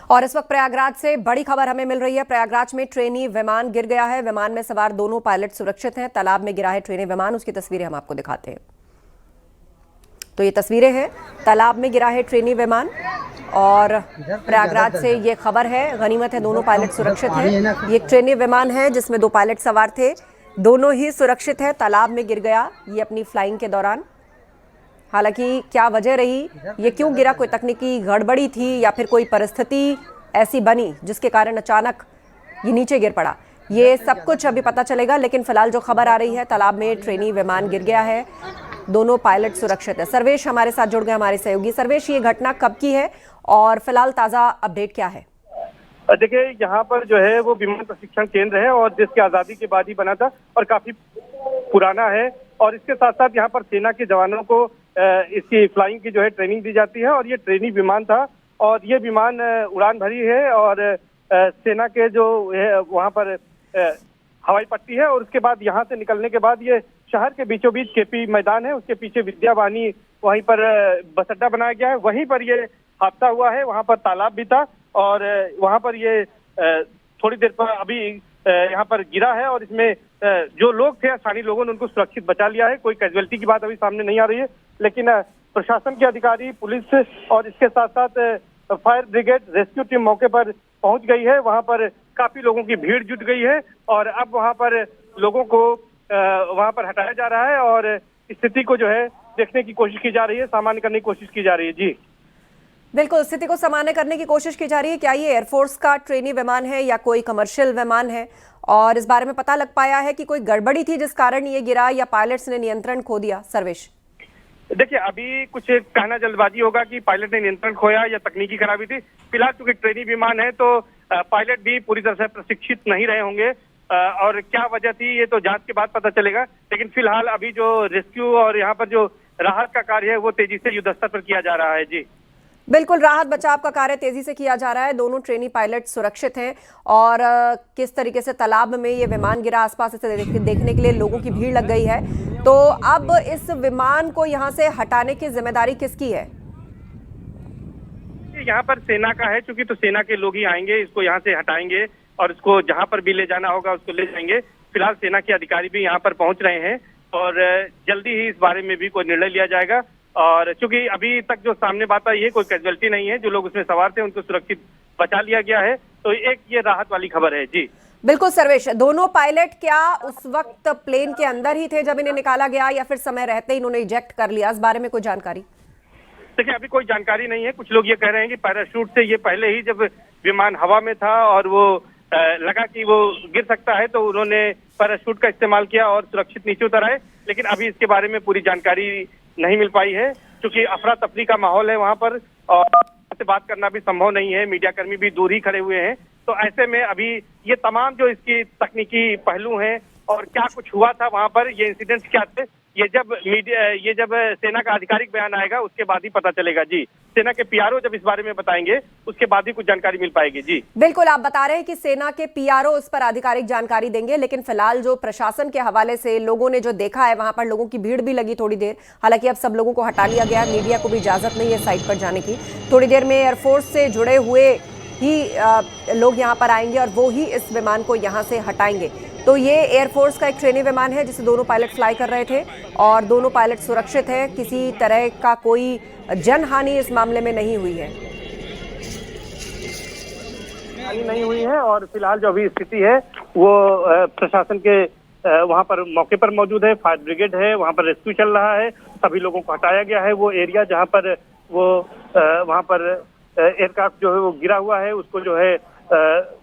और इस वक्त प्रयागराज से बड़ी खबर हमें मिल रही है। प्रयागराज में ट्रेनी विमान गिर गया है। विमान में सवार दोनों पायलट सुरक्षित हैं। तालाब में गिरा है ट्रेनी विमान, उसकी तस्वीरें हम आपको दिखाते हैं। तो ये तस्वीरें हैं, तालाब में गिरा है ट्रेनी विमान और प्रयागराज से ये खबर है। गनीमत है, दोनों पायलट सुरक्षित हैं। ये एक ट्रेनी विमान है जिसमें 2 पायलट सवार थे, दोनों ही सुरक्षित हैं। तालाब में गिर गया ये अपनी फ्लाइंग के दौरान। हालांकि क्या वजह रही, ये क्यों गिरा, कोई तकनीकी गड़बड़ी थी या फिर कोई परिस्थिति ऐसी बनी जिसके कारण अचानक ये नीचे गिर पड़ा, ये सब कुछ अभी पता चलेगा। लेकिन फिलहाल जो खबर आ रही है, तालाब में ट्रेनी विमान गिर गया है, दोनों पायलट सुरक्षित है। सर्वेश हमारे साथ जुड़ गए, हमारे सहयोगी। सर्वेश, ये घटना कब की है और फिलहाल ताजा अपडेट क्या है? देखिए, यहाँ पर जो है वो विमान प्रशिक्षण केंद्र है और देश की आजादी के बाद ही बना था और काफी पुराना है। और इसके साथ साथ यहाँ पर सेना के जवानों को इसकी फ्लाइंग की जो है ट्रेनिंग दी जाती है। और ये ट्रेनिंग विमान था और ये विमान उड़ान भरी है और सेना के जो है वहाँ पर हवाई पट्टी है। और उसके बाद यहाँ से निकलने के बाद ये शहर के बीचों बीच केपी मैदान है, उसके पीछे विद्या वाहिनी, वहीं पर बस अड्डा बनाया गया है। वहीं पर ये हादसा हुआ है। वहाँ पर तालाब भी था और वहाँ पर ये थोड़ी देर पर अभी यहाँ पर गिरा है। और इसमें जो लोग थे, स्थानीय लोगों ने उनको सुरक्षित बचा लिया है। कोई कैजुअलिटी की बात अभी सामने नहीं आ रही है, लेकिन प्रशासन के अधिकारी, पुलिस और इसके साथ साथ फायर ब्रिगेड, रेस्क्यू टीम मौके पर पहुंच गई है। वहां पर काफी लोगों की भीड़ जुट गई है और अब वहां पर लोगों को वहां पर हटाया जा रहा है और स्थिति को जो है देखने की कोशिश की जा रही है, सामान्य करने की कोशिश की जा रही है। जी बिल्कुल, स्थिति को सामान्य करने की कोशिश की जा रही है। क्या ये एयरफोर्स का ट्रेनी विमान है या कोई कमर्शियल विमान है, और इस बारे में पता लग पाया है कि कोई गड़बड़ी थी जिस कारण ये गिरा या पायलट्स ने नियंत्रण खो दिया? सर्वेश, देखिए, अभी कुछ कहना जल्दबाजी होगा कि पायलट ने नियंत्रण खोया या तकनीकी खराबी थी। फिलहाल चूंकि ट्रेनी विमान है तो पायलट भी पूरी तरह से प्रशिक्षित नहीं रहे होंगे और क्या वजह थी ये तो जांच के बाद पता चलेगा। लेकिन फिलहाल अभी जो रेस्क्यू और यहाँ पर जो राहत का कार्य है वो तेजी से युद्धस्तर पर किया जा रहा है। जी बिल्कुल, राहत बचाव का कार्य तेजी से किया जा रहा है। दोनों ट्रेनी पायलट सुरक्षित हैं और किस तरीके से तालाब में ये विमान गिरा, आसपास इसे देखने के लिए लोगों की भीड़ लग गई है। तो अब इस विमान को यहाँ से हटाने की जिम्मेदारी किसकी है? यहाँ पर सेना का है, चूंकि तो सेना के लोग ही आएंगे, इसको यहाँ से हटाएंगे और इसको जहाँ पर भी ले जाना होगा उसको ले जाएंगे। फिलहाल सेना के अधिकारी भी यहाँ पर पहुंच रहे हैं और जल्दी ही इस बारे में भी कोई निर्णय लिया जाएगा। और चूंकि अभी तक जो सामने बात आई है, कोई कैजुअलिटी नहीं है, जो लोग उसमें सवार थे उनको सुरक्षित बचा लिया गया है। तो एक ये राहत वाली खबर है। जी बिल्कुल सर्वेश, दोनों पायलट क्या उस वक्त प्लेन के अंदर ही थे जब इन्हें निकाला गया या फिर समय रहते ही इन्होंने इजेक्ट कर लिया? इस बारे में कोई जानकारी? देखिए, अभी कोई जानकारी नहीं है। कुछ लोग ये कह रहे हैं कि पैराशूट से ये पहले ही जब विमान हवा में था और वो लगा कि वो गिर सकता है तो उन्होंने पैराशूट का इस्तेमाल किया और सुरक्षित नीचे उतर आए। लेकिन अभी इसके बारे में पूरी जानकारी नहीं मिल पाई है, क्योंकि अफरा तफरी का माहौल है वहां पर और से बात करना भी संभव नहीं है। मीडिया कर्मी भी दूर ही खड़े हुए हैं। तो ऐसे में अभी ये तमाम जो इसकी तकनीकी पहलू हैं और क्या कुछ हुआ था वहां पर, ये इंसिडेंट्स क्या थे, ये जब सेना का आधिकारिक बयान आएगा उसके बाद ही पता चलेगा। जी, सेना के पीआरओ जब इस बारे में बताएंगे उसके बाद ही कुछ जानकारी मिल पाएगी। जी बिल्कुल, आप बता रहे हैं कि सेना के पीआरओ इस पर आधिकारिक जानकारी देंगे, लेकिन फिलहाल जो प्रशासन के हवाले से लोगों ने जो देखा है, वहां पर लोगों की भीड़ भी लगी थोड़ी देर। हालांकि अब सब लोगों को हटा लिया गया, मीडिया को भी इजाजत नहीं है साइट पर जाने की। थोड़ी देर में एयरफोर्स से जुड़े हुए ही लोग यहाँ पर आएंगे और वो ही इस विमान को यहाँ से हटाएंगे। तो ये एयरफोर्स का एक ट्रेनी विमान है जिसे दोनों पायलट फ्लाई कर रहे थे और दोनों पायलट सुरक्षित हैं। किसी तरह का कोई जनहानि इस मामले में नहीं हुई है। नहीं हुई है और फिलहाल जो अभी स्थिति है वो प्रशासन के वहां पर मौके पर मौजूद है। फायर ब्रिगेड है, वहां पर रेस्क्यू चल रहा है, सभी लोगों को हटाया गया है। वो एरिया जहां पर वो वहां पर एयरक्राफ्ट जो है वो गिरा हुआ है उसको जो है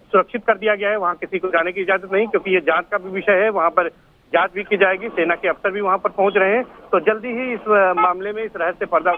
सुरक्षित कर दिया गया है। वहां किसी को जाने की इजाजत नहीं, क्योंकि ये जांच का भी विषय है। वहां पर जांच भी की जाएगी, सेना के अफसर भी वहां पर पहुंच रहे हैं। तो जल्दी ही इस मामले में इस रहस्य पर्दा